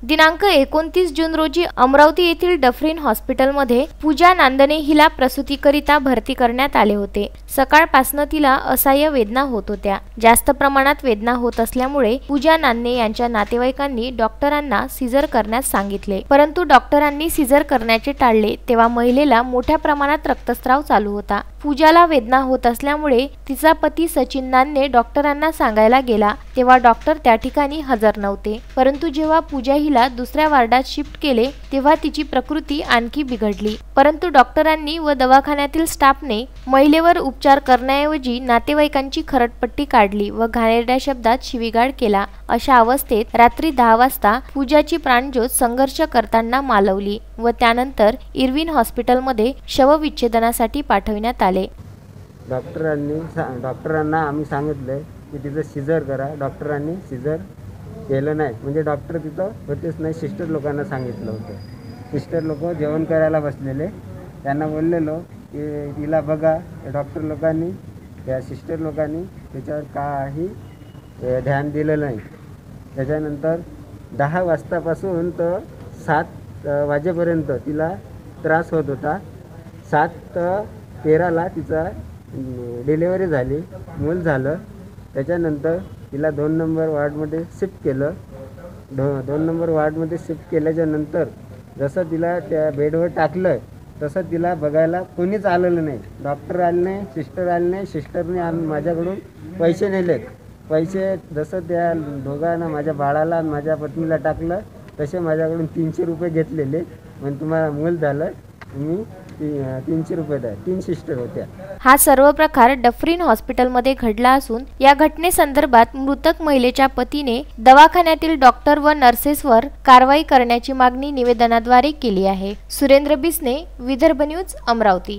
दिनांक 29 जून रोजी अमरावती येथील डफरीन हॉस्पिटलमध्ये पूजा नांदणे हिला प्रसूतीकरिता भरती करण्यात आले होते। सकाळपासून तिला असह्य वेदना होत होत्या। जास्त प्रमाणात वेदना होत असल्यामुळे पूजा नांदणे यांच्या नातेवाईकांनी डॉक्टरांना सीझर करण्यास सांगितले, परंतु डॉक्टरांनी सीझर करण्याचे टाळले। तेव्हा महिलेला मोठ्या प्रमाणात रक्तस्राव चालू होता। पूजाला वेदना होत असल्यामुळे तिचा पती सचिन नांदणे डॉक्टरांना सांगायला गेला, तेव्हा डॉक्टर त्या ठिकाणी हजर नव्हते। परंतु जेव्हा पूजा हिला दुसऱ्या वार्डात शिफ्ट केले तेव्हा तिची प्रकृती आणखी बिघडली। परंतु डॉक्टरांनी व दवाखान्यातील स्टाफने महिलेवर उपचार करण्याऐवजी नातेवाईकांची खरडपट्टी काढली व घाणेरड्या शब्दात शिवीगाळ केला। अशा अवस्थेत रात्री 10 वाजता पूजाची प्राणज्योत संघर्ष करताना मालवली व त्यानंतर इरविन हॉस्पिटलमध्ये शवविच्छेदनासाठी पाठविण्यात आले। डॉक्टरांना आम्ही सांगितले की तिचं सीझर करा। डॉक्टरांनी सीझर केलं नाही, म्हणजे डॉक्टर तिथं होतेच नाही। सिस्टर लोकांना सांगितलं होतं। सिस्टर लोक जेवण करायला बसलेले, त्यांना बोललेलो की तिला बघा। डॉक्टर लोकांनी, त्या सिस्टर लोकांनी त्याच्यावर काही ध्यान दिलं नाही। त्याच्यानंतर 10 वाजतापासून तर 7 वाजेपर्यंत तिला त्रास होत होता। 7:13ला तिचा डिलिव्हरी झाली, मूल झालं। त्याच्यानंतर तिला 2 नंबर वार्डमध्ये शिफ्ट केलं। 2 नंबर वार्डमध्ये शिफ्ट केल्याच्यानंतर जसं तिला त्या बेडवर टाकलं तसं तिला बघायला कोणीच आलेलं नाही। डॉक्टर आले नाही, सिस्टर आले नाही। सिस्टरने माझ्याकडून पैसे नेलेत। पैसे जसं त्या दोघांना, माझ्या बाळाला आणि माझ्या पत्नीला टाकलं तसे माझ्याकडून 300 रुपये घेतलेले। म्हणजे तुम्हाला मूल झालं, मी 300 रुपये द्या। 3 सिस्टर होत्या। हा सर्व प्रकार डफरीन हॉस्पिटलमध्ये घडला असून या घटनेसंदर्भात मृतक महिलेच्या पतीने दवाखान्यातील डॉक्टर व नर्सेसवर कारवाई करण्याची मागणी निवेदनाद्वारे केली आहे। सुरेंद्र बिसने, विदर्भ न्यूज, अमरावती।